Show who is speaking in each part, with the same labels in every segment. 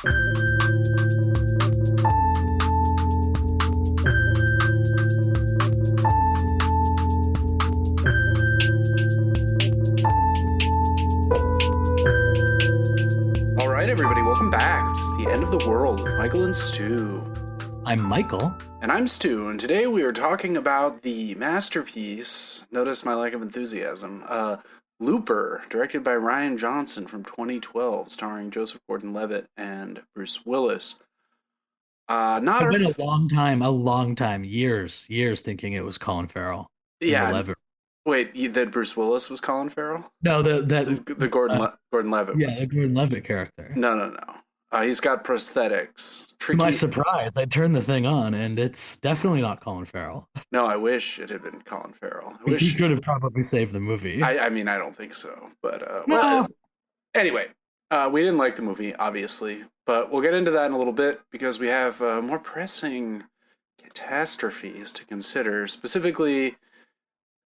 Speaker 1: All right, everybody, welcome back. This is the end of the world with Michael and Stu.
Speaker 2: I'm Michael.
Speaker 1: And I'm Stu, and today we are talking about the masterpiece, notice my lack of enthusiasm, Looper, directed by Rian Johnson from 2012, starring Joseph Gordon-Levitt and Bruce Willis.
Speaker 2: I've been a long time, years thinking it was Colin Farrell.
Speaker 1: Yeah. Wait, that Bruce Willis was Colin Farrell?
Speaker 2: No,
Speaker 1: the Gordon-Levitt.
Speaker 2: Yeah,
Speaker 1: was.
Speaker 2: the Gordon-Levitt character.
Speaker 1: No. He's got prosthetics.
Speaker 2: To my surprise, I turned the thing on, and it's definitely not Colin Farrell.
Speaker 1: No, I wish it had been Colin Farrell.
Speaker 2: He could have probably saved the movie.
Speaker 1: I mean, I don't think so. But,
Speaker 2: no.
Speaker 1: Well, anyway, we didn't like the movie, obviously. But we'll get into that in a little bit, because we have more pressing catastrophes to consider. Specifically,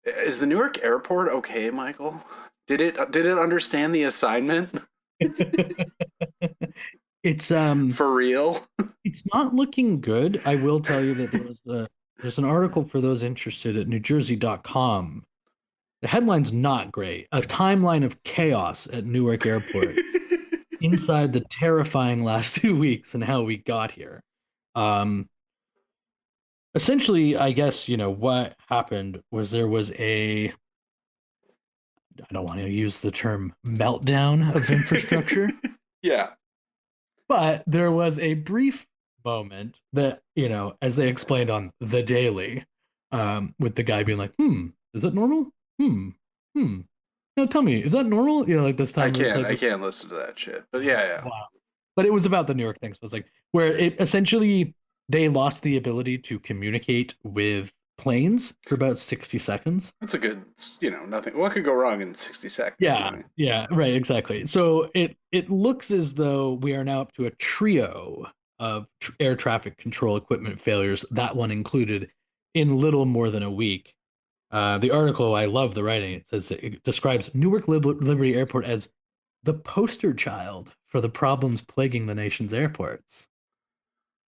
Speaker 1: is the Newark Airport okay, Michael? Did it understand the assignment?
Speaker 2: It's
Speaker 1: for real.
Speaker 2: It's not looking good. I will tell you that there's an article for those interested at newjersey.com. The headline's not great. A timeline of chaos at Newark Airport inside the terrifying last 2 weeks and how we got here. Essentially, I guess, what happened was there was I don't want to use the term meltdown of infrastructure.
Speaker 1: Yeah.
Speaker 2: But there was a brief moment that, as they explained on The Daily, with the guy being like, is that normal? No, tell me, is that normal? Like this time.
Speaker 1: I can't listen to that shit. But yeah.
Speaker 2: Wow. But it was about the New York thing. So it was like, where it essentially, they lost the ability to communicate with planes for about 60 seconds.
Speaker 1: That's a good, nothing. What could go wrong in 60 seconds?
Speaker 2: Yeah, right, exactly. So it looks as though we are now up to a trio of air traffic control equipment failures, that one included, in little more than a week. The article, I love the writing. It says it describes Newark Liberty Airport as the poster child for the problems plaguing the nation's airports.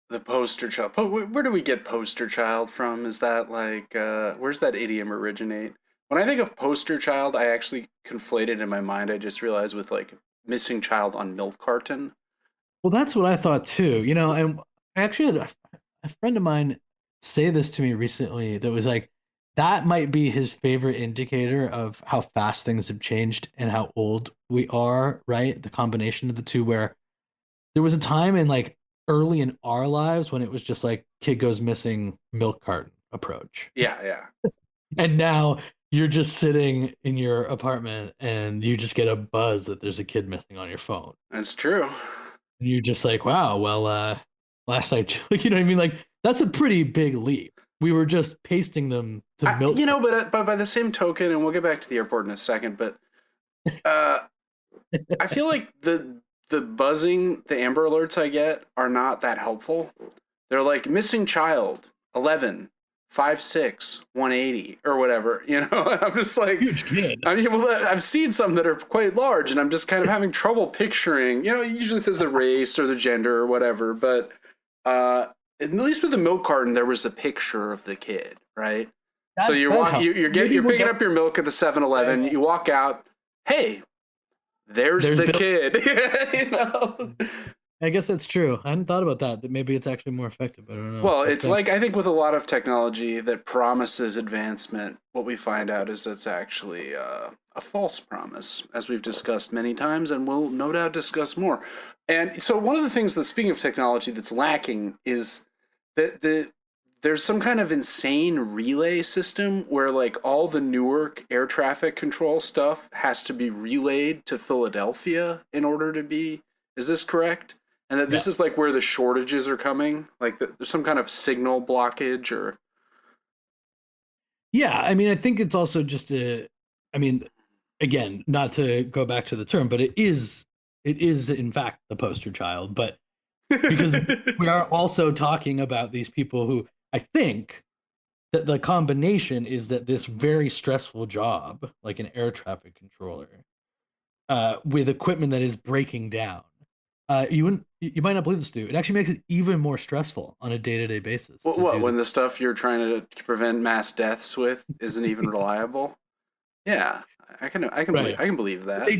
Speaker 1: The poster child. Where do we get poster child from? Is that like, where's that idiom originate? When I think of poster child, I actually conflate it in my mind. I just realized with like missing child on milk carton.
Speaker 2: Well, that's what I thought too. And I actually had a friend of mine say this to me recently that was like, that might be his favorite indicator of how fast things have changed and how old we are, right? The combination of the two, where there was a time in like early in our lives when it was just like kid goes missing, milk carton approach.
Speaker 1: Yeah.
Speaker 2: And now you're just sitting in your apartment and you just get a buzz that there's a kid missing on your phone.
Speaker 1: That's true.
Speaker 2: And you're just like, wow, well, last night, you know what I mean? Like, that's a pretty big leap. We were just pasting them to milk.
Speaker 1: But by the same token, and we'll get back to the airport in a second, but I feel like the buzzing, the Amber Alerts I get are not that helpful. They're like missing child, 11, 5'6", 180 or whatever, I'm just like,
Speaker 2: huge kid.
Speaker 1: I mean, I've seen some that are quite large and I'm just kind of having trouble picturing, it usually says the race or the gender or whatever, but at least with the milk carton, there was a picture of the kid, right? So you're picking up your milk at the 7-Eleven, you walk out, hey, there's the kid.
Speaker 2: I guess that's true. I hadn't thought about that maybe it's actually more effective. I don't know.
Speaker 1: Well, it's like, I think with a lot of technology that promises advancement, what we find out is it's actually a false promise, as we've discussed many times, and we'll no doubt discuss more. And so one of the things that, speaking of technology, that's lacking is that there's some kind of insane relay system where like all the Newark air traffic control stuff has to be relayed to Philadelphia in order to be, is this correct? And that this is like where the shortages are coming? Like there's some kind of signal blockage or...
Speaker 2: Yeah, I mean, I think it's also just again, not to go back to the term, but it is in fact the poster child, but because we are also talking about these people who, I think that the combination is that this very stressful job, like an air traffic controller, with equipment that is breaking down, You might not believe this, dude. It actually makes it even more stressful on a day-to-day basis to
Speaker 1: What
Speaker 2: do
Speaker 1: when the stuff you're trying to prevent mass deaths with isn't even reliable? Yeah,
Speaker 2: right.
Speaker 1: I can believe that.
Speaker 2: They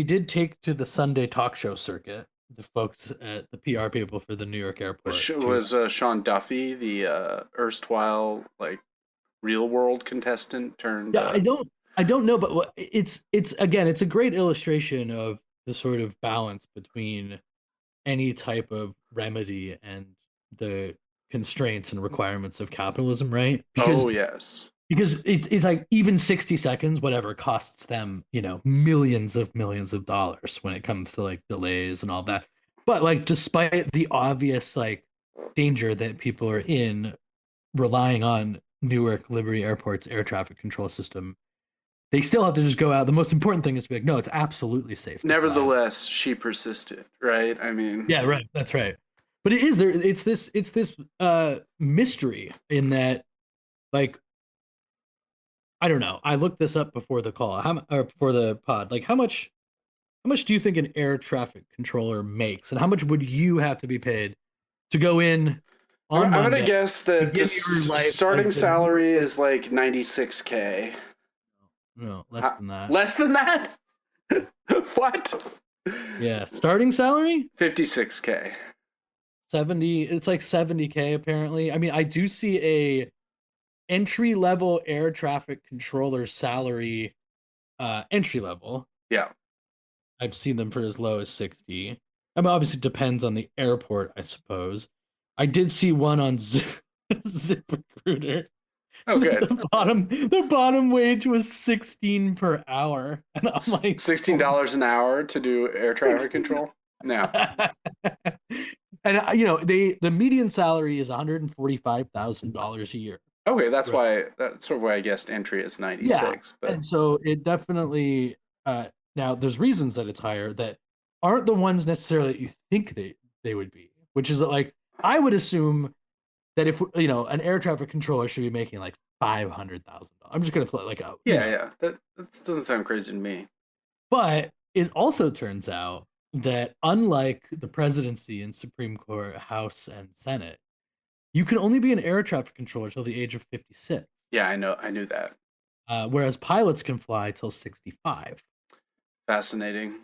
Speaker 2: did take to the Sunday talk show circuit, the folks at the PR people for the New York airport to
Speaker 1: Was Sean Duffy the erstwhile like real world contestant turned?
Speaker 2: yeah, I don't know, but it's again, it's a great illustration of the sort of balance between any type of remedy and the constraints and requirements of capitalism, right?
Speaker 1: Oh yes,
Speaker 2: Because it's like even 60 seconds, whatever, costs them, millions of dollars when it comes to like delays and all that. But like, despite the obvious like danger that people are in relying on Newark Liberty Airport's air traffic control system, they still have to just go out. The most important thing is to be like, no, it's absolutely safe to fly.
Speaker 1: nevertheless, she persisted, right? I mean,
Speaker 2: Yeah, right. That's right. But it is there. It's this mystery in that, like, I don't know. I looked this up before the call, or before the pod. Like, how much do you think an air traffic controller makes, and how much would you have to be paid to go in on
Speaker 1: I'm gonna
Speaker 2: Monday
Speaker 1: guess
Speaker 2: to
Speaker 1: that
Speaker 2: give your life
Speaker 1: starting
Speaker 2: like the
Speaker 1: salary is like 96K.
Speaker 2: no less than that?
Speaker 1: Less than that? What?
Speaker 2: Yeah, starting salary
Speaker 1: 56K.
Speaker 2: 70. It's like 70K apparently. I mean, I do see a entry level air traffic controller salary, entry level.
Speaker 1: Yeah.
Speaker 2: I've seen them for as low as 60. I mean, obviously it depends on the airport, I suppose. I did see one on ZipRecruiter.
Speaker 1: Oh, good.
Speaker 2: The bottom wage was 16 per hour. And I'm like,
Speaker 1: $16 an hour to do air traffic
Speaker 2: 16.
Speaker 1: control? No.
Speaker 2: And the median salary is $145,000 a year.
Speaker 1: Okay,
Speaker 2: Right.
Speaker 1: that's sort of why I guessed entry is
Speaker 2: Yeah.
Speaker 1: 96, but
Speaker 2: And so it definitely now there's reasons that it's higher that aren't the ones necessarily that you think they would be, which is that, like, I would assume that if an air traffic controller should be making like $500,000. I'm just gonna throw like
Speaker 1: yeah. That doesn't sound crazy to me.
Speaker 2: but it also turns out that unlike the presidency and Supreme Court, House and Senate, you can only be an air traffic controller till the age of 56,
Speaker 1: Yeah, I knew that.
Speaker 2: whereas pilots can fly till 65.
Speaker 1: Fascinating.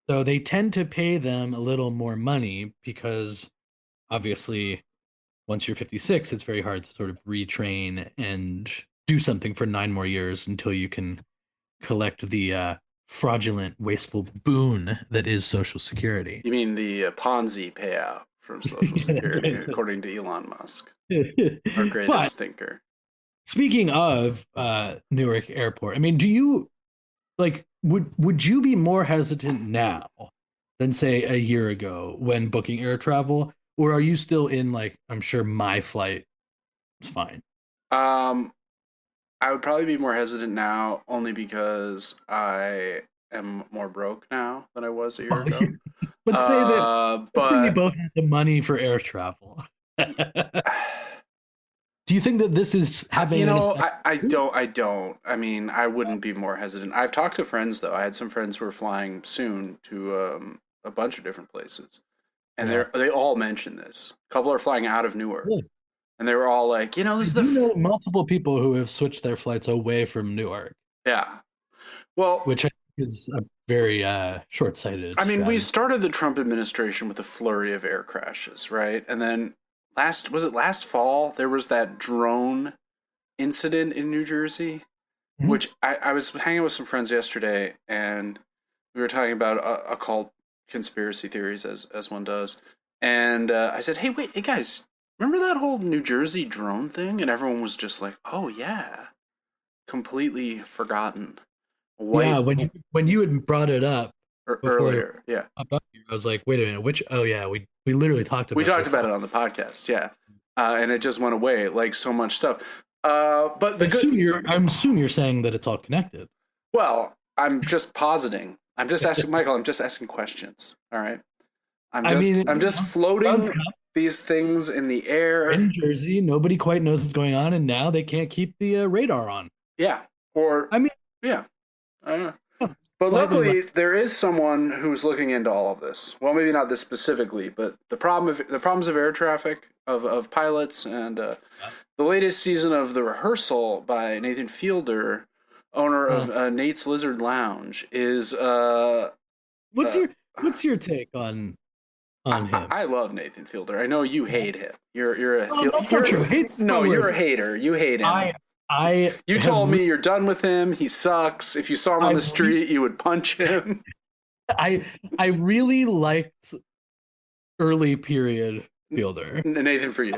Speaker 2: So they tend to pay them a little more money because obviously once you're 56, it's very hard to sort of retrain and do something for 9 more years until you can collect the fraudulent, wasteful boon that is Social Security.
Speaker 1: You mean the Ponzi payout from Social
Speaker 2: Yeah, that's
Speaker 1: Security,
Speaker 2: right.
Speaker 1: according to Elon Musk, our
Speaker 2: But
Speaker 1: greatest thinker.
Speaker 2: speaking of Newark Airport, I mean, do you like would you be more hesitant now than say a year ago when booking air travel, or are you still in like I'm sure my flight is fine?
Speaker 1: Um, I would probably be more hesitant now, only because I am more broke now than I was a year
Speaker 2: Well,
Speaker 1: ago.
Speaker 2: let's say that let's say we
Speaker 1: But
Speaker 2: both have the money for air travel. Do you think that this is having an effect?
Speaker 1: I don't. I mean, I wouldn't be more hesitant. I've talked to friends though. I had some friends who are flying soon to a bunch of different places, and
Speaker 2: Yeah.
Speaker 1: they all mention this. A couple are flying out of Newark,
Speaker 2: Yeah.
Speaker 1: and they were all like,
Speaker 2: I
Speaker 1: this is
Speaker 2: do know multiple people who have switched their flights away from Newark,
Speaker 1: yeah. Well,
Speaker 2: which I think is a very short-sighted
Speaker 1: I mean, we
Speaker 2: strategy.
Speaker 1: started the Trump administration with a flurry of air crashes, right? And then last fall there was that drone incident in New Jersey,
Speaker 2: Mhm.
Speaker 1: which I was hanging with some friends yesterday, and we were talking about occult conspiracy theories as one does. And I said, hey guys, remember that whole New Jersey drone thing? And everyone was just like, oh yeah, completely forgotten,
Speaker 2: Yeah,
Speaker 1: white
Speaker 2: when you had brought it up before
Speaker 1: earlier. Yeah.
Speaker 2: about you, I was like, wait a minute, which? Oh yeah, we literally talked
Speaker 1: We
Speaker 2: about
Speaker 1: talked
Speaker 2: this.
Speaker 1: about it on the podcast, yeah, and it just went away like so much stuff. But
Speaker 2: I
Speaker 1: the good,
Speaker 2: assume you're saying that it's all connected.
Speaker 1: well, I'm just positing. I'm just asking, Michael. I'm just asking questions. All right.
Speaker 2: I mean,
Speaker 1: I'm just
Speaker 2: Donald
Speaker 1: floating
Speaker 2: Trump
Speaker 1: these things in the air.
Speaker 2: in Jersey, nobody quite knows what's going on, and now they can't keep the radar on.
Speaker 1: Yeah. Or
Speaker 2: I mean,
Speaker 1: yeah. But
Speaker 2: Slightly less.
Speaker 1: luckily, there is someone who's looking into all of this. Well, maybe not this specifically, but the problems of air traffic, of pilots, and the latest season of The Rehearsal by Nathan Fielder, owner
Speaker 2: Uh,
Speaker 1: of Nate's Lizard Lounge, is
Speaker 2: what's
Speaker 1: uh,
Speaker 2: your what's your take on him?
Speaker 1: I love Nathan Fielder. I know you hate him. You're a
Speaker 2: Oh, that's not true. Hate my
Speaker 1: no, you're a
Speaker 2: word.
Speaker 1: hater. You hate him.
Speaker 2: I I
Speaker 1: You
Speaker 2: have
Speaker 1: told me you're done with him. He sucks. If you saw him on
Speaker 2: I
Speaker 1: the street, you would punch him.
Speaker 2: I I really liked early period Fielder.
Speaker 1: Nathan, for you.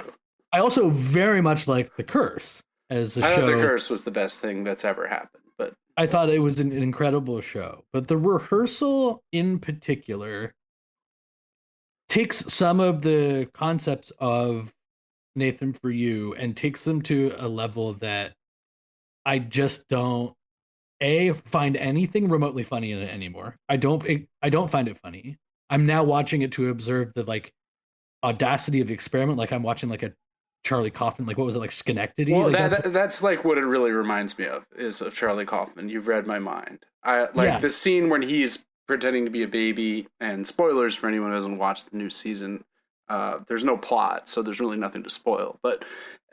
Speaker 2: I also very much liked The Curse as a
Speaker 1: I thought The
Speaker 2: show.
Speaker 1: Curse was the best thing that's ever happened. But
Speaker 2: I thought it was an incredible show, but The Rehearsal in particular takes some of the concepts of Nathan for You and takes them to a level that I just don't find anything remotely funny in it anymore. I don't find it funny. I'm now watching it to observe the like audacity of the experiment. Like I'm watching like a Charlie Kaufman, like what was it, like Schenectady?
Speaker 1: well,
Speaker 2: Like that's
Speaker 1: that's like what it really reminds me of is of Charlie Kaufman. You've read my mind. I like
Speaker 2: yeah,
Speaker 1: the scene when he's pretending to be a baby. And spoilers for anyone who hasn't watched the new season. There's no plot, so there's really nothing to spoil. But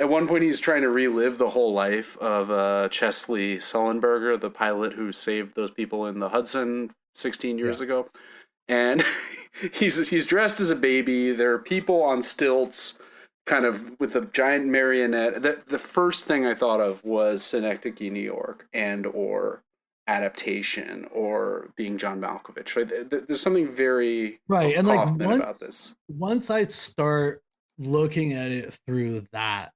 Speaker 1: at one point, he's trying to relive the whole life of Chesley Sullenberger, the pilot who saved those people in the Hudson 16
Speaker 2: yeah.
Speaker 1: years ago. And he's dressed as a baby. There are people on stilts, kind of with a giant marionette. The first thing I thought of was Synecdoche, New York, and or adaptation or being John Malkovich. Right? There's something very
Speaker 2: Right. And like
Speaker 1: Kaufman about this.
Speaker 2: once I start looking at it through that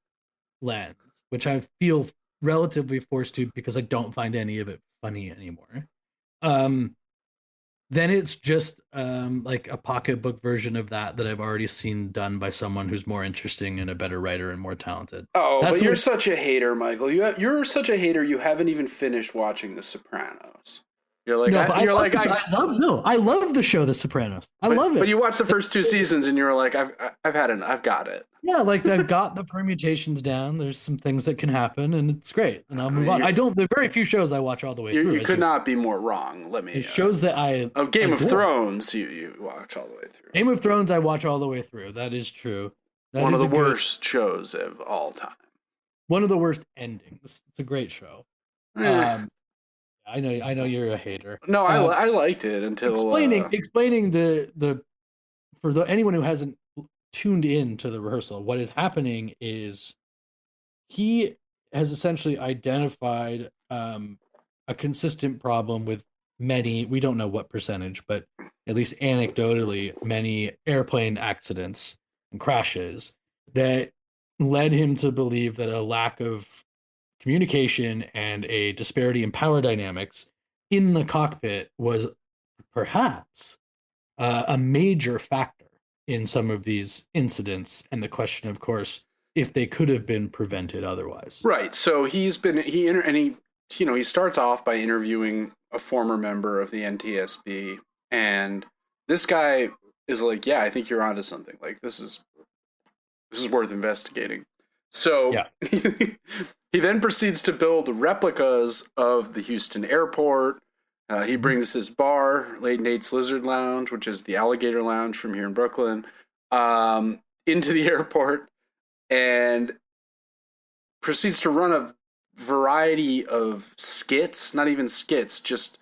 Speaker 2: lens, which I feel relatively forced to because I don't find any of it funny anymore. Um, then it's just like a pocketbook version of that I've already seen done by someone who's more interesting and a better writer and more talented.
Speaker 1: Oh, but
Speaker 2: That's
Speaker 1: you're
Speaker 2: like
Speaker 1: such a hater, Michael. You're such a hater. You haven't even finished watching The Sopranos. You're like
Speaker 2: no, but
Speaker 1: you're like
Speaker 2: I love the show The Sopranos. I love
Speaker 1: but
Speaker 2: it.
Speaker 1: you watched the first two seasons and you're like I've had enough. I've got it.
Speaker 2: Yeah, like I've got the permutations down. There's some things that can happen, and it's great. And I'll
Speaker 1: I
Speaker 2: move
Speaker 1: mean,
Speaker 2: on. I don't. There are very few shows I watch all the way through.
Speaker 1: you could not be more wrong. Let me
Speaker 2: It shows that I
Speaker 1: of Game of
Speaker 2: adore.
Speaker 1: Thrones. You watch all the way through.
Speaker 2: Game of Thrones, I watch all the way through. That is true. That
Speaker 1: One of
Speaker 2: is
Speaker 1: the
Speaker 2: a good,
Speaker 1: worst shows of all time.
Speaker 2: one of the worst endings. It's a great show.
Speaker 1: Eh.
Speaker 2: Um, I know you're a hater.
Speaker 1: No, I liked it until
Speaker 2: Explaining the for anyone who hasn't tuned in to The Rehearsal, what is happening is he has essentially identified a consistent problem with many, we don't know what percentage, but at least anecdotally, many airplane accidents and crashes that led him to believe that a lack of communication and a disparity in power dynamics in the cockpit was perhaps a major factor in some of these incidents. And the question, of course, if they could have been prevented otherwise.
Speaker 1: right. So he starts off by interviewing a former member of the NTSB, and this guy is like, yeah, I think you're onto something. Like this is worth investigating. So
Speaker 2: Yeah.
Speaker 1: he then proceeds to build replicas of the Houston airport. He brings his bar, Late Nate's Lizard Lounge, which is the alligator lounge from here in Brooklyn, into the airport and proceeds to run a variety of skits, not even skits, just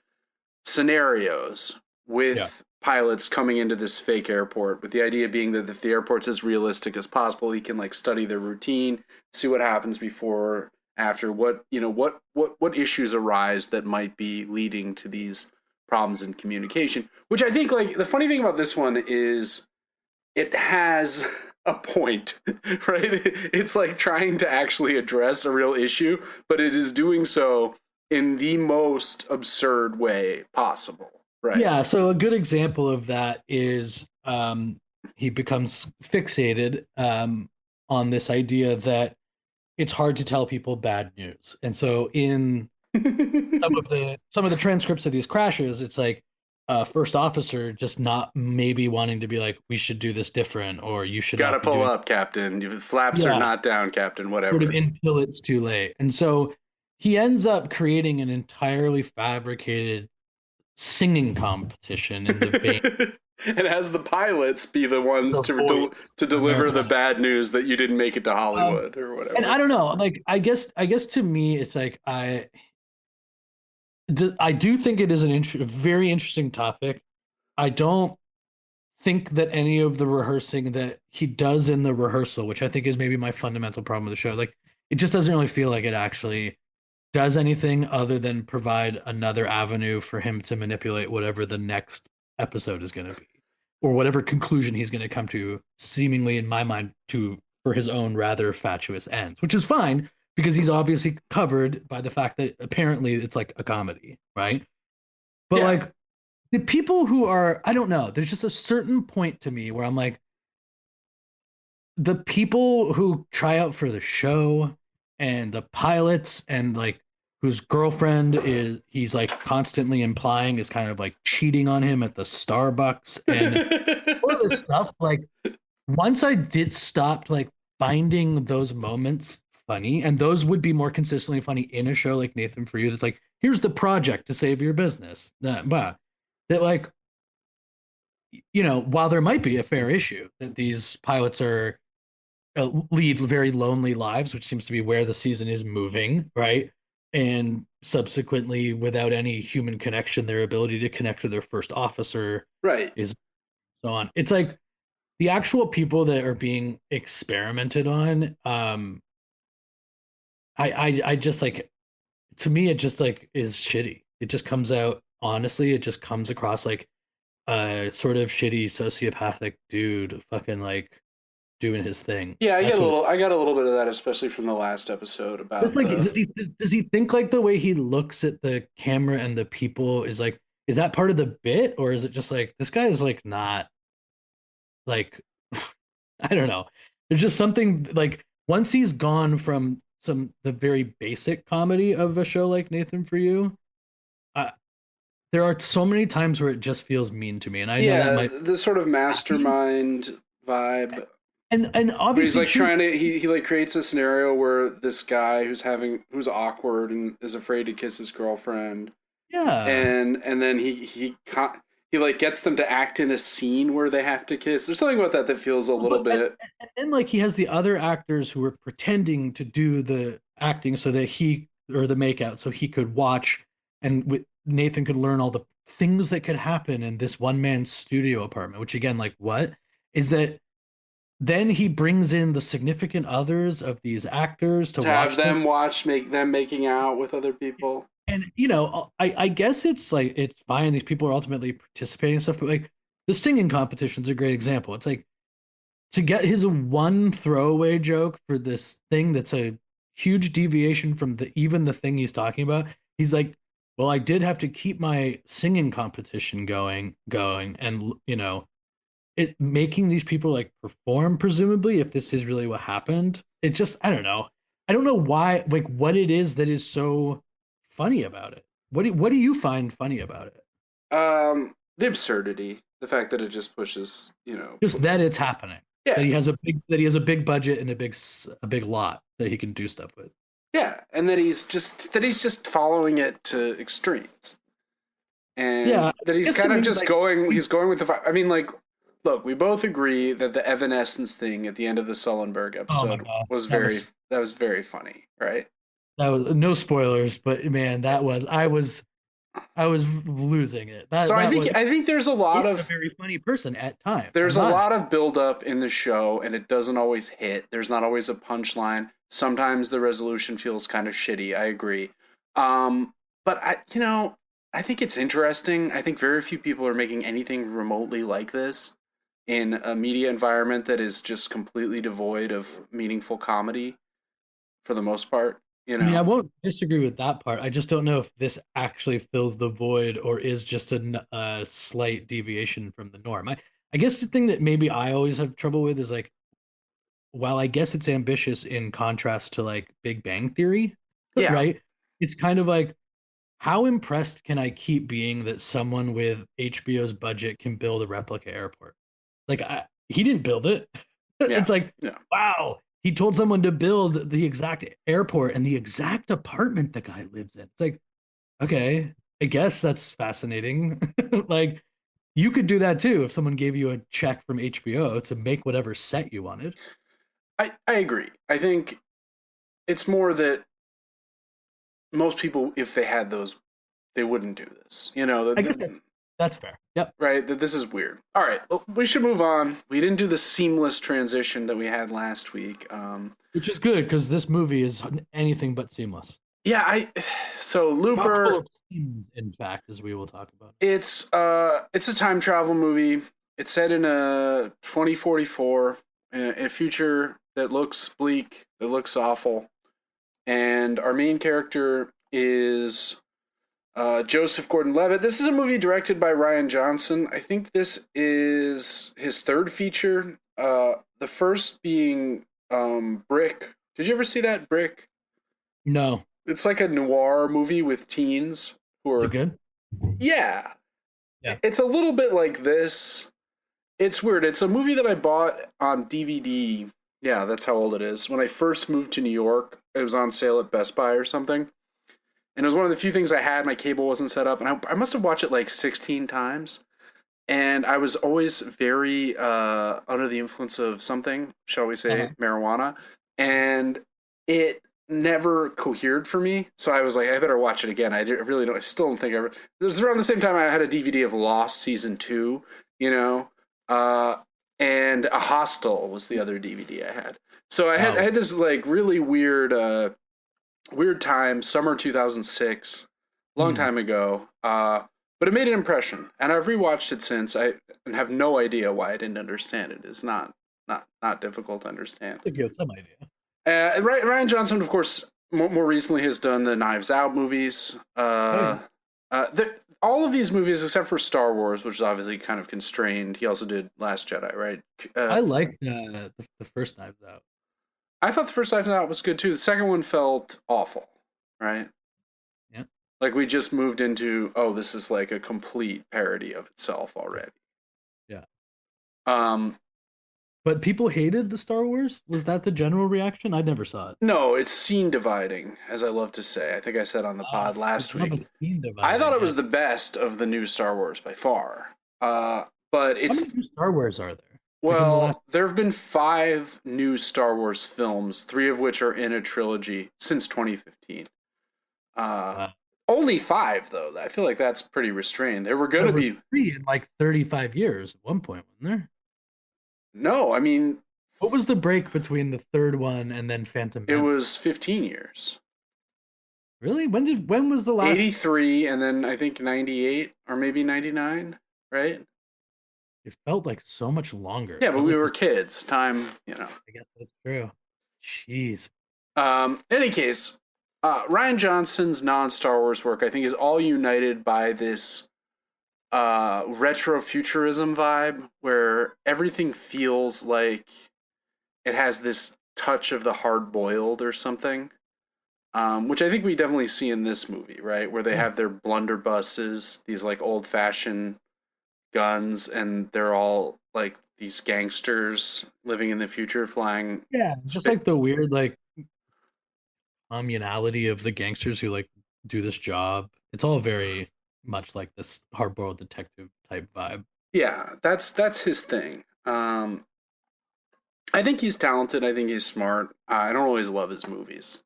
Speaker 1: scenarios with pilots coming into this fake airport, with the idea being that if the airport's as realistic as possible, he can like study their routine, see what happens before, after, what issues arise that might be leading to these problems in communication. Which I think, like, the funny thing about this one is it has a point, right? It's like trying to actually address a real issue, but it is doing so in the most absurd way possible. Right.
Speaker 2: Yeah. So a good example of that is he becomes fixated on this idea that it's hard to tell people bad news. And so in some of the transcripts of these crashes, it's like first officer just not maybe wanting to be like, we should do this different, or you should
Speaker 1: Gotta
Speaker 2: not be
Speaker 1: pull
Speaker 2: doing
Speaker 1: up, Captain. Your flaps are not down, Captain, whatever.
Speaker 2: sort of until it's too late. And so he ends up creating an entirely fabricated singing competition in the vein
Speaker 1: It has the pilots be the ones
Speaker 2: of The Voice.
Speaker 1: to deliver the bad news that you didn't make it to Hollywood or
Speaker 2: And I
Speaker 1: whatever.
Speaker 2: don't know, like I guess to me it's like I do think it is a very interesting topic. I don't think that any of the rehearsing that he does in the rehearsal, which I think is maybe my fundamental problem with the show, like it just doesn't really feel like it actually does anything other than provide another avenue for him to manipulate whatever the next episode is going to be or whatever conclusion he's going to come to, seemingly in my mind to for his own rather fatuous ends, which is fine because he's obviously covered by the fact that apparently it's like a comedy, right? But
Speaker 1: Yeah.
Speaker 2: like the people who are, I don't know, there's just a certain point to me where I'm like, the people who try out for the show and the pilots and like whose girlfriend is he's like constantly implying is kind of like cheating on him at the Starbucks and all of this stuff, like once I did stop like finding those moments funny, and those would be more consistently funny in a show like Nathan For You that's like, here's the project to save your business, that like, while there might be a fair issue that these pilots are lead very lonely lives, which seems to be where the season is moving, right? And subsequently, without any human connection, their ability to connect to their first officer
Speaker 1: Right.
Speaker 2: is so on. It's like the actual people that are being experimented on. I just like, to me, it just like is shitty. It just comes out honestly. It just comes across like a sort of shitty sociopathic dude, fucking like doing his thing.
Speaker 1: Yeah,
Speaker 2: That's what
Speaker 1: I got a little bit of that, especially from the last episode
Speaker 2: it's
Speaker 1: about
Speaker 2: like.
Speaker 1: the.
Speaker 2: Does he think like the way he looks at the camera and the people is like, is that part of the bit, or is it just like this guy is like not like I don't know. There's just something like once he's gone from the very basic comedy of a show like Nathan For You, uh, there are so many times where it just feels mean to me, and I know that
Speaker 1: Yeah,
Speaker 2: might
Speaker 1: the sort of
Speaker 2: happen.
Speaker 1: mastermind vibe.
Speaker 2: And
Speaker 1: Where he's
Speaker 2: obviously
Speaker 1: like
Speaker 2: choose.
Speaker 1: trying to he like creates a scenario where this guy who's awkward and is afraid to kiss his girlfriend,
Speaker 2: Yeah.
Speaker 1: and then he like gets them to act in a scene where they have to kiss. There's something about that that feels a little
Speaker 2: But
Speaker 1: bit.
Speaker 2: and then like he has the other actors who are pretending to do the acting so that he or the makeout so he could watch and Nathan could learn all the things that could happen in this one man studio apartment. Which again, like, what is that? Then he brings in the significant others of these actors to
Speaker 1: To have
Speaker 2: watch them.
Speaker 1: them watch make them making out with other people.
Speaker 2: And I guess it's like it's fine. These people are ultimately participating and stuff, but like the singing competition is a great example. It's like to get his one throwaway joke for this thing that's a huge deviation from the thing he's talking about. He's like, well, I did have to keep my singing competition going, and it making these people like perform, presumably, if this is really what happened. It just, I don't know why, like, what it is that is so funny about it. What do you find funny about it?
Speaker 1: The absurdity, the fact that it just pushes,
Speaker 2: Just that it's happening.
Speaker 1: yeah,
Speaker 2: That he has a big budget and a big lot that he can do stuff with.
Speaker 1: yeah, and that he's just following it to extremes,
Speaker 2: Yeah,
Speaker 1: and
Speaker 2: I
Speaker 1: that he's
Speaker 2: guess to
Speaker 1: kind of
Speaker 2: me,
Speaker 1: just
Speaker 2: like,
Speaker 1: going he's going with I mean, like, look, we both agree that the Evanescence thing at the end of the Sullenberg
Speaker 2: oh my
Speaker 1: episode
Speaker 2: god,
Speaker 1: was that was very funny, right?
Speaker 2: that was no spoilers, but man, I was losing it.
Speaker 1: So
Speaker 2: That was
Speaker 1: I think
Speaker 2: is a very funny person at times. I'm
Speaker 1: there's a
Speaker 2: not.
Speaker 1: lot of buildup in the show, and it doesn't always hit. There's not always a punchline. Sometimes the resolution feels kind of shitty. I agree. But I think it's interesting. I think very few people are making anything remotely like this in a media environment that is just completely devoid of meaningful comedy for the most part. You
Speaker 2: I mean, I
Speaker 1: know?
Speaker 2: won't disagree with that part. I just don't know if this actually fills the void or is just a slight deviation from the norm. I guess the thing that maybe I always have trouble with is like, while I guess it's ambitious in contrast to like Big Bang Theory,
Speaker 1: Yeah,
Speaker 2: right? It's kind of like, how impressed can I keep being that someone with HBO's budget can build a replica airport? Like, he didn't build it.
Speaker 1: yeah,
Speaker 2: It's like,
Speaker 1: yeah.
Speaker 2: wow, he told someone to build the exact airport and the exact apartment the guy lives in. It's like, okay. I guess that's fascinating. Like you could do that too if someone gave you a check from HBO to make whatever set you wanted.
Speaker 1: I agree. I think it's more that most people, if they had those, they wouldn't do this.
Speaker 2: I guess that's fair. Yep.
Speaker 1: Right? That this is weird. All right, well, we should move on. We didn't do the seamless transition that we had last week.
Speaker 2: Which is good because this movie is anything but seamless.
Speaker 1: Yeah, so
Speaker 2: Chock full
Speaker 1: Looper,
Speaker 2: of seams, in fact, as we will talk about.
Speaker 1: it's a time travel movie. It's set in a 2044, in a future that looks bleak, that looks awful, and our main character is Joseph Gordon-Levitt. This is a movie directed by Rian Johnson. I think this is his third feature. The first being Brick. Did you ever see that, Brick?
Speaker 2: No.
Speaker 1: It's like a noir movie with teens who
Speaker 2: Is
Speaker 1: are
Speaker 2: it good?
Speaker 1: yeah.
Speaker 2: Yeah.
Speaker 1: It's a little bit like this. It's weird. It's a movie that I bought on DVD. Yeah, that's how old it is. When I first moved to New York, it was on sale at Best Buy or something. And it was one of the few things I had. My cable wasn't set up. And I must have watched it like 16 times. And I was always very under the influence of something, shall we say, marijuana. And it never cohered for me. So I was like, I better watch it again. Really don't. I still don't think I ever. It was around the same time I had a DVD of Lost season 2, and A Hostel was the other DVD I had. So I had this like really weird time, summer 2006, long time ago. But it made an impression, and I've rewatched it since. I have no idea why I didn't understand it. It's not difficult to understand.
Speaker 2: I think you have some idea.
Speaker 1: Rian Johnson, of course, more recently has done the Knives Out movies. All of these movies, except for Star Wars, which is obviously kind of constrained. He also did Last Jedi, right?
Speaker 2: I liked the first Knives Out.
Speaker 1: I thought the first Knives Out was good too. The second one felt awful, right?
Speaker 2: Yeah.
Speaker 1: Like we just moved into, this is like a complete parody of itself already.
Speaker 2: Yeah.
Speaker 1: But
Speaker 2: people hated the Star Wars? Was that the general reaction? I never saw it.
Speaker 1: No, it's scene dividing, as I love to say. I think I said on the pod last week. I thought it was the best of the new Star Wars by far. But it's...
Speaker 2: How many new Star Wars are there?
Speaker 1: Well, there have been 5 new Star Wars films, 3 of which are in a trilogy since 2015. Only 5, though. I feel like that's pretty restrained. There were going to be
Speaker 2: 3 in like 35 years at one point, wasn't there?
Speaker 1: No, I mean...
Speaker 2: What was the break between the third one and then Phantom Menace?
Speaker 1: It was 15 years.
Speaker 2: Really? When was the last...
Speaker 1: 83, and then I think 98, or maybe 99, right?
Speaker 2: It felt like so much longer.
Speaker 1: Yeah, but we were kids. Time,
Speaker 2: I guess that's true. Jeez.
Speaker 1: In any case, Rian Johnson's non-Star Wars work, I think, is all united by this retrofuturism vibe where everything feels like it has this touch of the hard-boiled or something, which I think we definitely see in this movie, right? Where they have their blunderbusses, these like old-fashioned guns, and they're all like these gangsters living in the future flying.
Speaker 2: Yeah, just like the weird like communality of the gangsters who like do this job. It's all very much like this hard-boiled detective type vibe.
Speaker 1: Yeah, that's his thing. I think he's talented. I think he's smart. I don't always love his movies.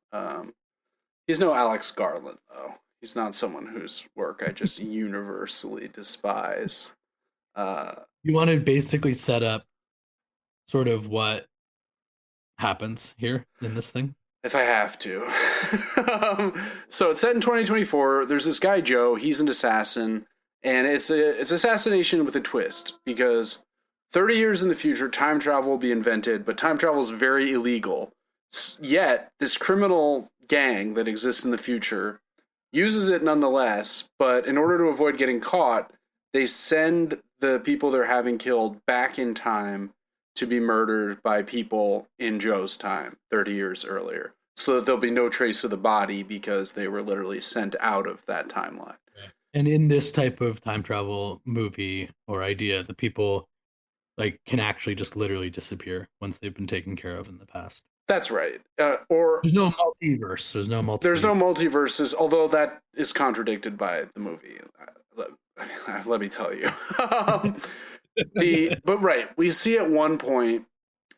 Speaker 1: He's no Alex Garland, though. He's not someone whose work I just universally despise.
Speaker 2: You want to basically set up sort of what happens here in this thing?
Speaker 1: If I have to. So it's set in 2024. There's this guy, Joe. He's an assassin. And it's assassination with a twist. Because 30 years in the future, time travel will be invented. But time travel is very illegal. Yet, this criminal gang that exists in the future uses it nonetheless. But in order to avoid getting caught, they send the people they're having killed back in time to be murdered by people in Joe's time, 30 years earlier. So that there'll be no trace of the body because they were literally sent out of that timeline.
Speaker 2: And in this type of time travel movie or idea, the people like can actually just literally disappear once they've been taken care of in the past.
Speaker 1: That's right. Or
Speaker 2: There's no multiverse. There's no
Speaker 1: there's no
Speaker 2: multiverse.
Speaker 1: multiverses, although that is contradicted by the movie. Let me tell you. But right, we see at one point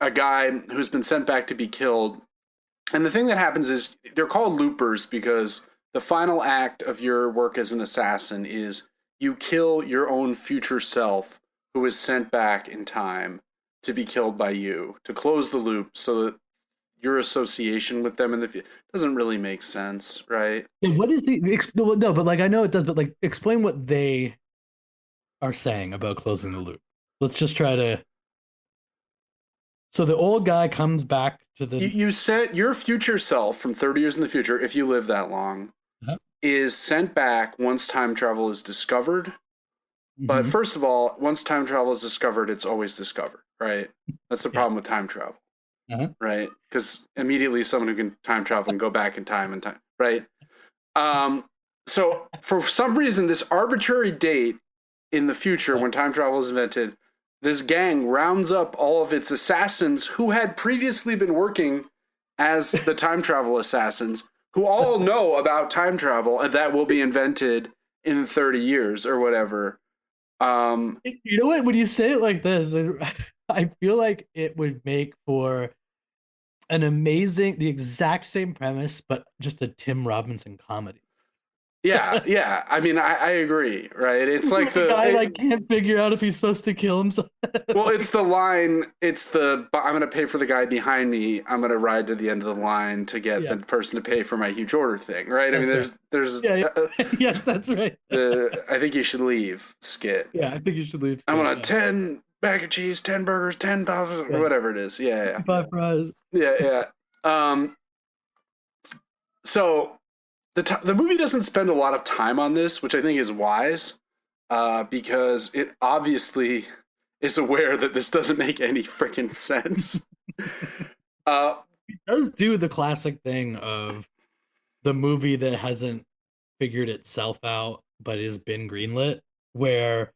Speaker 1: a guy who's been sent back to be killed, and the thing that happens is they're called loopers because the final act of your work as an assassin is you kill your own future self who is sent back in time to be killed by you to close the loop so that your association with them in the future doesn't really make sense, right?
Speaker 2: Yeah, what is no, but like I know it does, but like explain what they are saying about closing the loop. Let's just try to. So the old guy comes back to the.
Speaker 1: You set your future self from 30 years in the future, if you live that long,
Speaker 2: Uh-huh.
Speaker 1: is sent back once time travel is discovered. But
Speaker 2: Mhm.
Speaker 1: first of all, once time travel is discovered, it's always discovered, right? That's the
Speaker 2: Yeah.
Speaker 1: problem with time travel,
Speaker 2: Uh-huh.
Speaker 1: right? Because immediately someone who can time travel and go back in time and time, right? So for some reason, this arbitrary date in the future when time travel is invented, this gang rounds up all of its assassins who had previously been working as the time travel assassins, who all know about time travel and that will be invented in 30 years or whatever.
Speaker 2: You know what? When you say it like this, I feel like it would make for the exact same premise, but just a Tim Robinson comedy.
Speaker 1: Yeah. I mean, I agree, right? It's like
Speaker 2: The guy like can't figure out if he's supposed to kill himself.
Speaker 1: well, it's the line. I'm going to pay for the guy behind me. I'm going to ride to the end of the line to get the person to pay for my huge order thing, right? I mean, there's
Speaker 2: yes, that's right.
Speaker 1: I think you should leave skit.
Speaker 2: Yeah, I think you should leave.
Speaker 1: I want a 10 bag of cheese, 10 burgers, 10 pounds, whatever it is. Yeah.
Speaker 2: 5 fries.
Speaker 1: Yeah. So the movie doesn't spend a lot of time on this, which I think is wise, because it obviously is aware that this doesn't make any freaking sense.
Speaker 2: It does do the classic thing of the movie that hasn't figured itself out but has been greenlit, where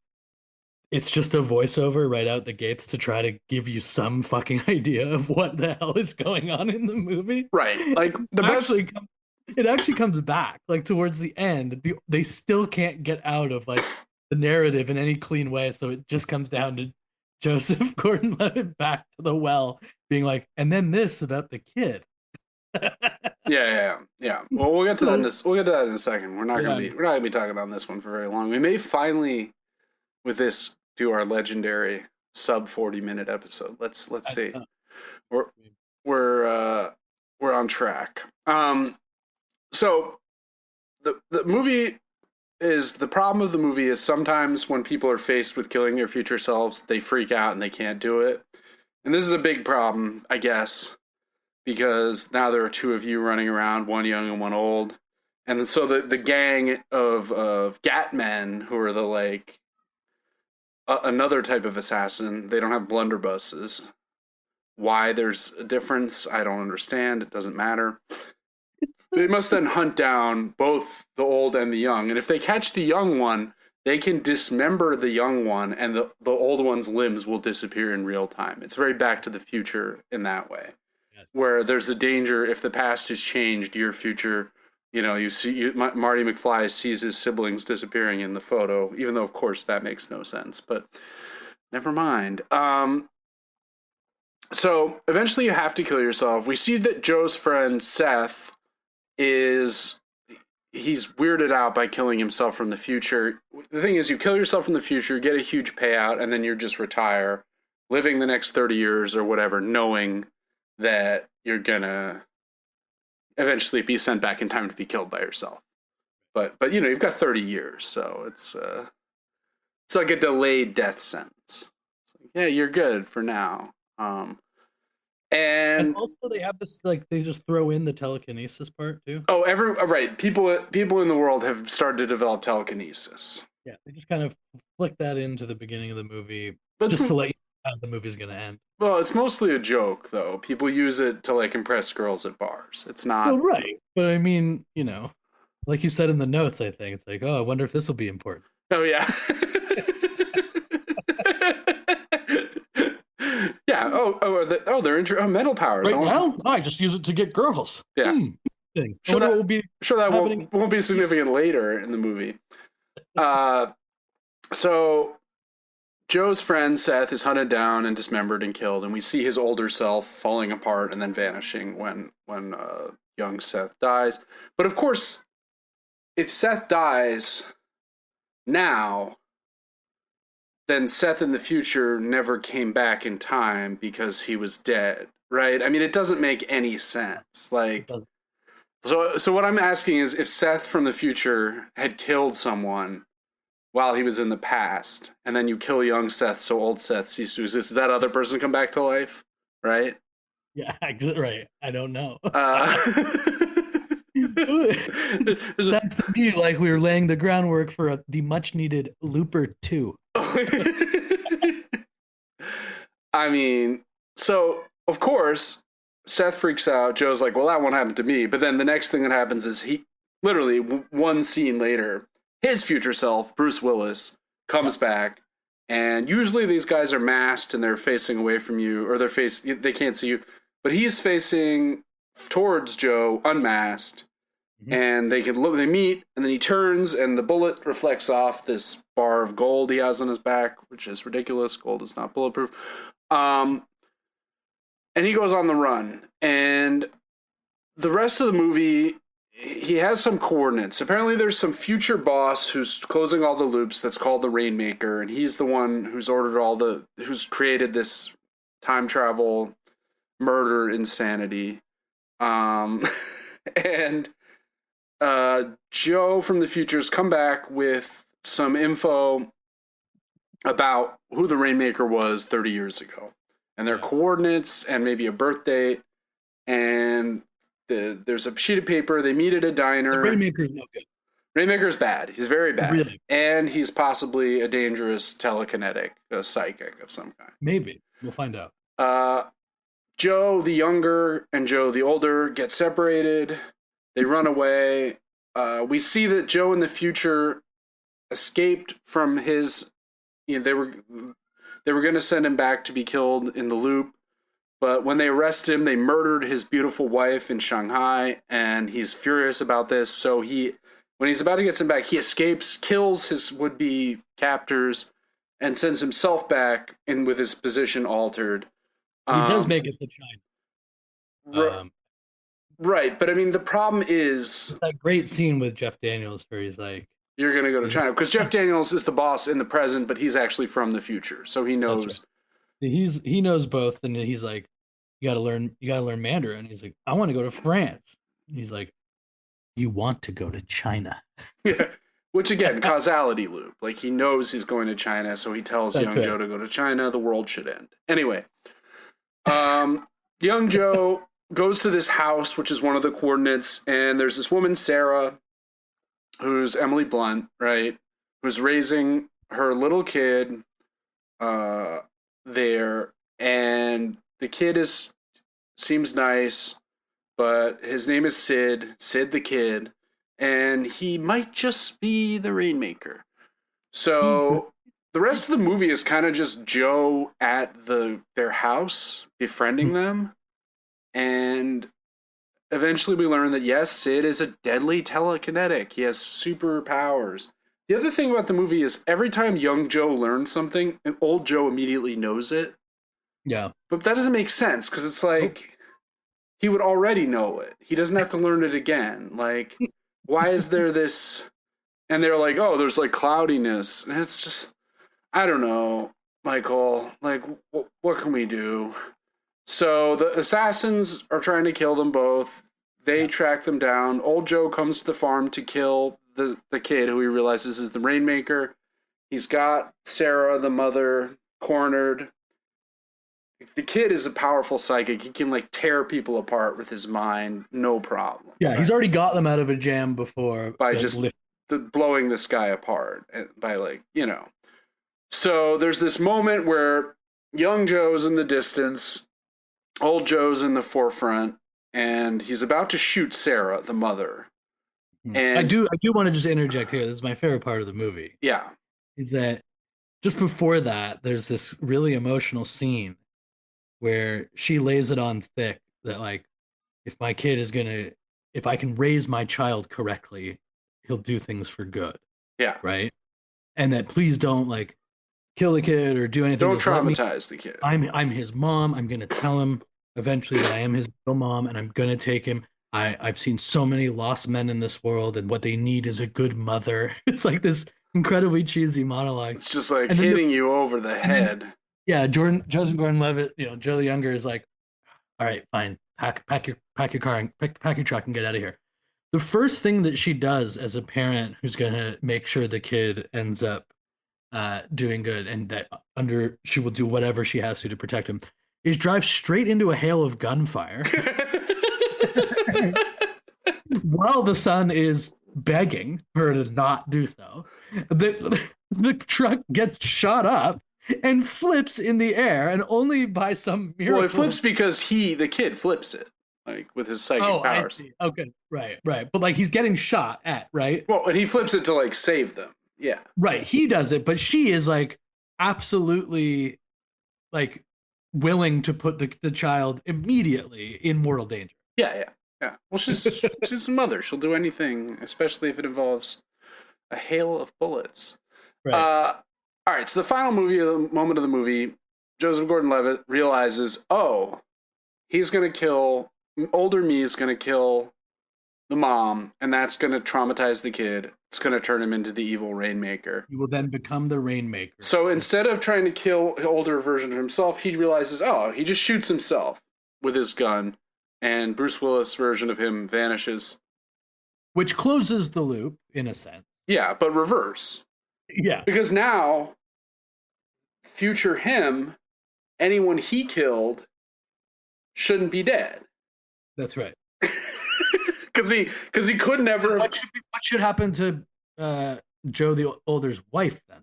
Speaker 2: it's just a voiceover right out the gates to try to give you some fucking idea of what the hell is going on in the movie.
Speaker 1: Right. Like the best.
Speaker 2: It actually comes back like towards the end. They still can't get out of like the narrative in any clean way, so it just comes down to Joseph Gordon-Levitt back to the well, being like, and then this about the kid.
Speaker 1: Yeah. Well, we'll get to that in a second. We're not gonna be talking on this one for very long. We may finally, with this, do our legendary sub 40-minute episode. Let's see. We're on track. So the movie is the problem of the movie is sometimes when people are faced with killing their future selves, they freak out and they can't do it. And this is a big problem, I guess, because now there are two of you running around, one young and one old. And so the gang of Gat men, who are the like another type of assassin, they don't have blunderbusses. Why there's a difference, I don't understand. It doesn't matter. They must then hunt down both the old and the young. And if they catch the young one, they can dismember the young one and the old one's limbs will disappear in real time. It's very Back to the Future in that way. Yes. Where there's a danger if the past has changed, your future, you see Marty McFly sees his siblings disappearing in the photo, even though, of course, that makes no sense. But never mind. So eventually you have to kill yourself. We see that Joe's friend Seth he's weirded out by killing himself from the future. The thing is, you kill yourself from the future, get a huge payout, and then you just retire, living the next 30 years or whatever, knowing that you're gonna eventually be sent back in time to be killed by yourself. But you've got 30 years, so it's like a delayed death sentence. Yeah, you're good for now. And
Speaker 2: also they have this like they just throw in the telekinesis part too.
Speaker 1: Oh, right. People in the world have started to develop telekinesis.
Speaker 2: Yeah, they just kind of flick that into the beginning of the movie, but just to let you know how the movie's going to end.
Speaker 1: Well, it's mostly a joke, though. People use it to like impress girls at bars. It's not
Speaker 2: right. But I mean, like you said in the notes, I think it's like, oh, I wonder if this will be important.
Speaker 1: Oh yeah. Yeah. Mental powers.
Speaker 2: Right now, I just use it to get girls.
Speaker 1: Yeah.
Speaker 2: Thing.
Speaker 1: Sure
Speaker 2: What
Speaker 1: that
Speaker 2: will be
Speaker 1: sure that
Speaker 2: happening?
Speaker 1: won't be significant later in the movie. So Joe's friend Seth is hunted down and dismembered and killed, and we see his older self falling apart and then vanishing when young Seth dies. But of course, if Seth dies now, then Seth in the future never came back in time because he was dead, right? I mean, it doesn't make any sense. Like, so what I'm asking is, if Seth from the future had killed someone while he was in the past, and then you kill young Seth, so old Seth ceases to exist, does that other person come back to life, right?
Speaker 2: Yeah, right. I don't know.
Speaker 1: There's
Speaker 2: Sounds to me like we were laying the groundwork for the much needed Looper 2.
Speaker 1: I mean, so of course, Seth freaks out. Joe's like, well, that won't happen to me. But then the next thing that happens is he literally one scene later, his future self, Bruce Willis, comes back. And usually these guys are masked and they're facing away from you, or they can't see you. But he's facing towards Joe, unmasked. And they meet, and then he turns, and the bullet reflects off this bar of gold he has on his back, which is ridiculous. Gold is not bulletproof. And he goes on the run. And the rest of the movie, he has some coordinates. Apparently there's some future boss who's closing all the loops that's called the Rainmaker, and he's the one who's who's created this time travel murder insanity. And Joe from the future's come back with some info about who the Rainmaker was 30 years ago, and their coordinates and maybe a birth date. And there's a sheet of paper. They meet at a diner.
Speaker 2: The Rainmaker's no good.
Speaker 1: Rainmaker's bad. He's very bad.
Speaker 2: Really?
Speaker 1: And he's possibly a dangerous telekinetic, a psychic of some kind.
Speaker 2: Maybe. We'll find out.
Speaker 1: Joe the younger and Joe the older get separated. They run away. We see that Joe in the future escaped from his. They were going to send him back to be killed in the loop, but when they arrest him, they murdered his beautiful wife in Shanghai, and he's furious about this. So when he's about to get sent back, he escapes, kills his would-be captors, and sends himself back in with his position altered.
Speaker 2: He does make it to China.
Speaker 1: Right, but I mean, the problem is
Speaker 2: that great scene with Jeff Daniels where he's like,
Speaker 1: you're going to go to China, because Jeff Daniels is the boss in the present, but he's actually from the future, so he knows.
Speaker 2: Right. He knows both, and he's like, you got to learn Mandarin. He's like, I want to go to France. And he's like, you want to go to China?
Speaker 1: Yeah, which again, causality loop. Like, he knows he's going to China, so he tells young Joe to go to China. The world should end. Anyway, young Joe goes to this house, which is one of the coordinates, and there's this woman, Sarah, who's Emily Blunt, right, who's raising her little kid there, and the kid seems nice, but his name is Sid the kid, and he might just be the Rainmaker. So the rest of the movie is kind of just Joe at their house befriending them. And eventually we learn that, yes, Sid is a deadly telekinetic. He has superpowers. The other thing about the movie is every time young Joe learns something, old Joe immediately knows it.
Speaker 2: Yeah.
Speaker 1: But that doesn't make sense, because it's like he would already know it. He doesn't have to learn it again. Like, why is there this? And they're like, oh, there's like cloudiness. And it's just, I don't know, Michael. Like, what can we do? So the assassins are trying to kill them both. They track them down. Old Joe comes to the farm to kill the kid, who he realizes is the Rainmaker. He's got Sarah, the mother, cornered. The kid is a powerful psychic. He can like tear people apart with his mind, no problem.
Speaker 2: Yeah, right? He's already got them out of a jam before
Speaker 1: by just blowing this guy apart by So there's this moment where young Joe's in the distance, old Joe's in the forefront, and he's about to shoot Sarah, the mother. And
Speaker 2: I do want to just interject here. This is my favorite part of the movie.
Speaker 1: Yeah.
Speaker 2: Is that just before that, there's this really emotional scene where she lays it on thick that like if my kid is gonna if I can raise my child correctly, he'll do things for good,
Speaker 1: Yeah.
Speaker 2: right? And that please don't like kill the kid or do anything.
Speaker 1: Don't
Speaker 2: Just let me.
Speaker 1: traumatize the kid.
Speaker 2: I'm his mom. I'm gonna tell him eventually that I am his real mom, and I'm gonna take him. I've seen so many lost men in this world, and what they need is a good mother. It's like this incredibly cheesy monologue,
Speaker 1: It's just like
Speaker 2: and then
Speaker 1: hitting you over the
Speaker 2: and then
Speaker 1: head.
Speaker 2: yeah, Joseph Gordon-Levitt, Joe the Younger is like, all right, fine, pack your car and pack your truck and get out of here. The first thing that she does as a parent who's gonna make sure the kid ends up doing good and that under she will do whatever she has to protect him is drive straight into a hail of gunfire while the son is begging her to not do so. The truck gets shot up and flips in the air, and only by some miracle.
Speaker 1: Well, it flips because the kid flips it, like with his psychic
Speaker 2: Oh, I
Speaker 1: powers.
Speaker 2: see. Okay, right. But like he's getting shot at, right?
Speaker 1: Well, and he flips it to like save them. Yeah.
Speaker 2: Right. He does it, but she is like absolutely like willing to put the child immediately in mortal danger.
Speaker 1: Yeah. Well, she's a mother. She'll do anything, especially if it involves a hail of bullets.
Speaker 2: Right.
Speaker 1: All right. So the final moment of the movie, Joseph Gordon-Levitt realizes, oh, he's gonna kill older me. Is gonna kill the mom, and that's gonna traumatize the kid. It's gonna turn him into the evil Rainmaker.
Speaker 2: He will then become the Rainmaker.
Speaker 1: So instead of trying to kill the older version of himself, he realizes, oh, he just shoots himself with his gun, and Bruce Willis' version of him vanishes.
Speaker 2: Which closes the loop, in a sense.
Speaker 1: Yeah, but reverse.
Speaker 2: Yeah.
Speaker 1: Because now, future him, anyone he killed shouldn't be dead.
Speaker 2: That's right.
Speaker 1: Because he could never.
Speaker 2: What should happen to Joe the older's wife then?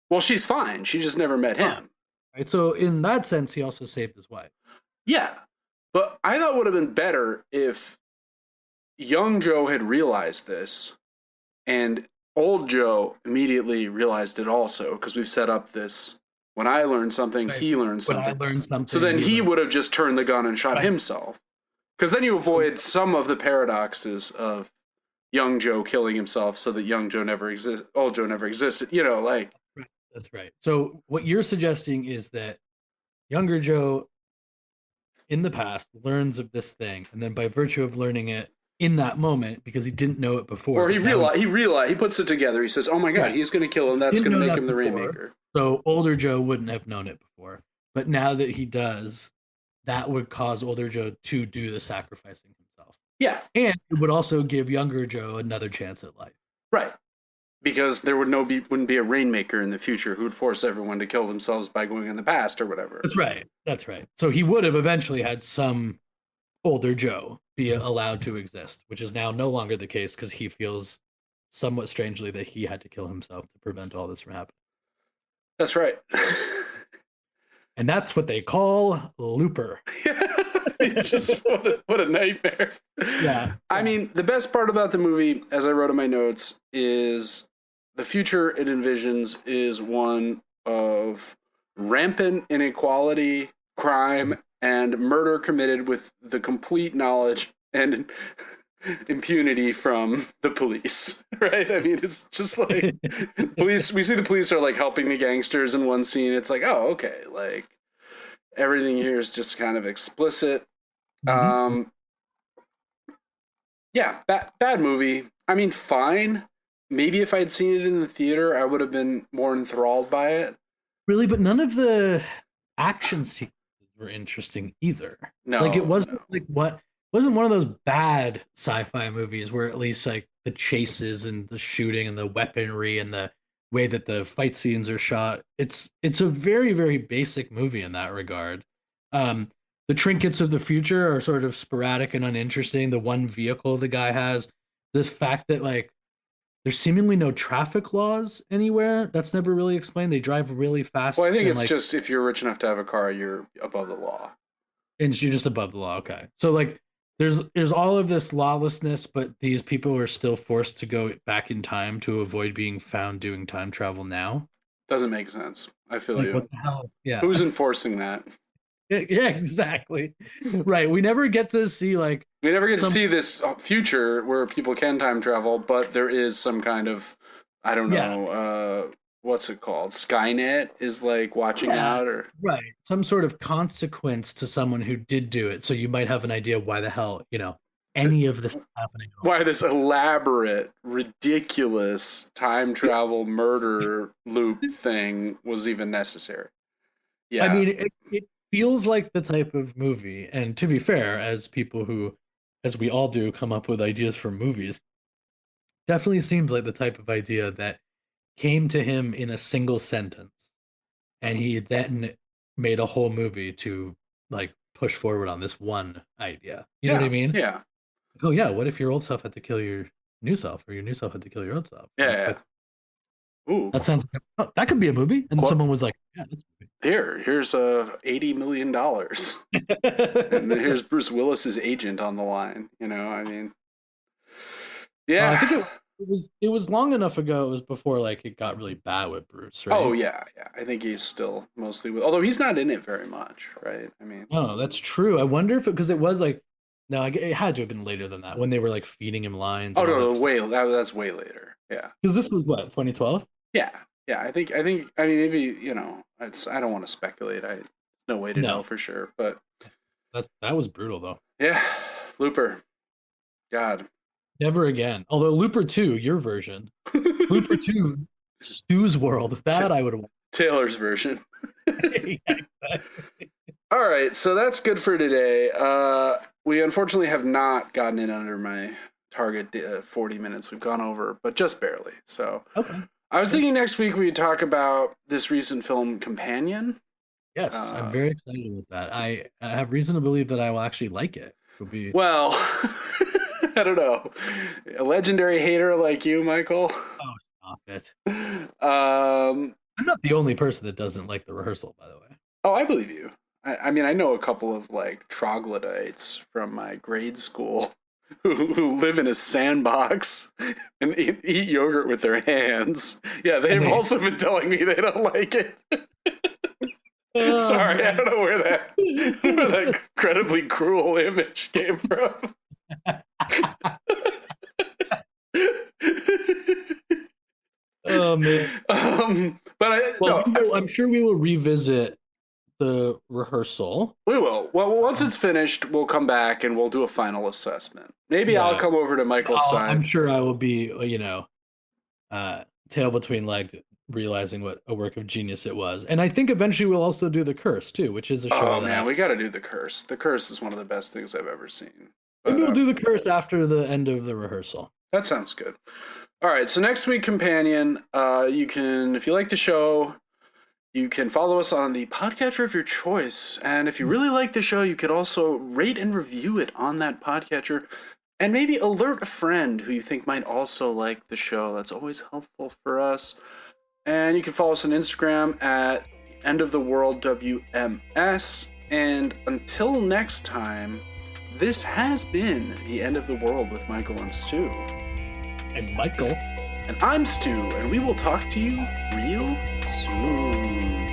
Speaker 1: Well, she's fine. She just never met him.
Speaker 2: Right. So in that sense, he also saved his wife.
Speaker 1: Yeah, but I thought it would have been better if young Joe had realized this, and old Joe immediately realized it also, because we've set up this. When I learned something,
Speaker 2: Right.
Speaker 1: he learned something.
Speaker 2: When I learned something.
Speaker 1: So then he would have just turned the gun and shot himself. Because then you avoid some of the paradoxes of young Joe killing himself so that young Joe never exists, old Joe never existed. Like.
Speaker 2: Right. That's right. So what you're suggesting is that younger Joe in the past learns of this thing, and then by virtue of learning it in that moment, because he didn't know it before.
Speaker 1: Or he puts it together. He says, oh my God, he's going to kill him. That's going to make him the Rainmaker.
Speaker 2: So older Joe wouldn't have known it before. But now that he does, that would cause older Joe to do the sacrificing himself.
Speaker 1: Yeah.
Speaker 2: And it would also give younger Joe another chance at life.
Speaker 1: Right. Because there wouldn't be a Rainmaker in the future who would force everyone to kill themselves by going in the past or whatever.
Speaker 2: That's right. So he would have eventually had some older Joe be allowed to exist, which is now no longer the case because he feels somewhat strangely that he had to kill himself to prevent all this from happening.
Speaker 1: That's right.
Speaker 2: And that's what they call Looper.
Speaker 1: Just what a nightmare.
Speaker 2: Yeah.
Speaker 1: I mean, the best part about the movie, as I wrote in my notes, is the future it envisions is one of rampant inequality, crime, and murder committed with the complete knowledge and impunity from the police, right? I mean, it's just like police. We see the police are like helping the gangsters in one scene. It's like, oh, okay, like everything here is just kind of explicit.
Speaker 2: Mm-hmm.
Speaker 1: Yeah, bad movie. I mean, fine. Maybe if I'd seen it in the theater, I would have been more enthralled by it.
Speaker 2: Really, but none of the action sequences were interesting either.
Speaker 1: No,
Speaker 2: like it wasn't wasn't one of those bad sci-fi movies where at least like the chases and the shooting and the weaponry and the way that the fight scenes are shot. It's a very, very basic movie in that regard. The trinkets of the future are sort of sporadic and uninteresting. The one vehicle the guy has, this fact that like there's seemingly no traffic laws anywhere. That's never really explained. They drive really fast.
Speaker 1: Well, I think
Speaker 2: and,
Speaker 1: it's
Speaker 2: like,
Speaker 1: just if you're rich enough to have a car, you're above the law.
Speaker 2: and you're just above the law. Okay. So like there's all of this lawlessness, but these people are still forced to go back in time to avoid being found doing time travel now.
Speaker 1: Doesn't make sense. I feel
Speaker 2: Like
Speaker 1: you.
Speaker 2: what the hell? Yeah.
Speaker 1: Who's enforcing that?
Speaker 2: Yeah, exactly. Right. We never get to see like
Speaker 1: We never get to
Speaker 2: some
Speaker 1: see this future where people can time travel, but there is some kind of, I don't
Speaker 2: yeah,
Speaker 1: know, what's it called? Skynet is like watching
Speaker 2: yeah,
Speaker 1: out, or
Speaker 2: right. Some sort of consequence to someone who did do it. So you might have an idea why the hell, any of this is happening at all.
Speaker 1: why this elaborate, ridiculous time travel murder loop thing was even necessary.
Speaker 2: I
Speaker 1: Yeah.
Speaker 2: mean, it feels like the type of movie, and to be fair, as people who, as we all do, come up with ideas for movies, definitely seems like the type of idea that came to him in a single sentence, and he then made a whole movie to like push forward on this one idea. You know what I
Speaker 1: Yeah.
Speaker 2: mean?
Speaker 1: Yeah.
Speaker 2: Oh yeah, what if your old self had to kill your new self, or your new self had to kill your old self?
Speaker 1: Yeah.
Speaker 2: Like
Speaker 1: Yeah. Ooh.
Speaker 2: that sounds like that could be a movie. And someone was like, "Yeah, that's a
Speaker 1: Here's $80 million. And then
Speaker 2: movie."
Speaker 1: here's Bruce Willis's agent on the line. I mean,
Speaker 2: I think
Speaker 1: yeah.
Speaker 2: it was long enough ago. It was before like it got really bad with Bruce,
Speaker 1: Oh
Speaker 2: right?
Speaker 1: yeah, yeah. I think he's still mostly with, although he's not in it very much, right? I mean,
Speaker 2: Oh, that's true. I wonder if because it was like no, it had to have been later than that when they were like feeding him lines
Speaker 1: oh
Speaker 2: and all
Speaker 1: no,
Speaker 2: that
Speaker 1: no,
Speaker 2: stuff.
Speaker 1: that's way later. Yeah,
Speaker 2: Because this was what 2012.
Speaker 1: yeah, yeah. I mean, maybe it's. I don't want to speculate. No way to know
Speaker 2: No,
Speaker 1: for sure, but
Speaker 2: that was brutal though.
Speaker 1: yeah, Looper. God.
Speaker 2: Never again. Although Looper 2, your version, Looper 2, Stu's World,
Speaker 1: Ta-
Speaker 2: that I would have.
Speaker 1: Taylor's version.
Speaker 2: Yeah, exactly.
Speaker 1: All right, so that's good for today. We unfortunately have not gotten in under my target 40 minutes. We've gone over, but just barely. So
Speaker 2: Okay.
Speaker 1: I was thinking next week we'd talk about this recent film, Companion.
Speaker 2: Yes, I'm very excited about that. I have reason to believe that I will actually like it. It'll be.
Speaker 1: Well, I don't know. A legendary hater like you, Michael.
Speaker 2: Oh, stop it.
Speaker 1: Um,
Speaker 2: I'm not the only person that doesn't like the rehearsal, by the way.
Speaker 1: oh, I believe you. I mean, I know a couple of like troglodytes from my grade school who live in a sandbox and eat yogurt with their hands. Yeah, they've also been telling me they don't like it. Sorry, I don't know where that incredibly cruel image came from.
Speaker 2: Oh man.
Speaker 1: But
Speaker 2: I'm sure we will revisit the rehearsal.
Speaker 1: we will. Well, once it's finished, we'll come back and we'll do a final assessment. Maybe I'll
Speaker 2: Yeah.
Speaker 1: come over to Michael's
Speaker 2: I'm
Speaker 1: side.
Speaker 2: sure I will be, tail between legs, realizing what a work of genius it was. And I think eventually we'll also do The Curse too, which is a show
Speaker 1: Oh
Speaker 2: that
Speaker 1: man, we got to do The Curse. The Curse is one of the best things I've ever seen.
Speaker 2: maybe
Speaker 1: But
Speaker 2: we'll do The Curse after the end of the rehearsal.
Speaker 1: that sounds good. All right, so next week, Companion. You can, if you like the show, you can follow us on the podcatcher of your choice. And if you really like the show, you could also rate and review it on that podcatcher. And maybe alert a friend who you think might also like the show. That's always helpful for us. And you can follow us on Instagram at End of the World WMS. And until next time, this has been the End of the World with Michael and Stu.
Speaker 2: And Michael.
Speaker 1: And I'm Stu, and we will talk to you real soon.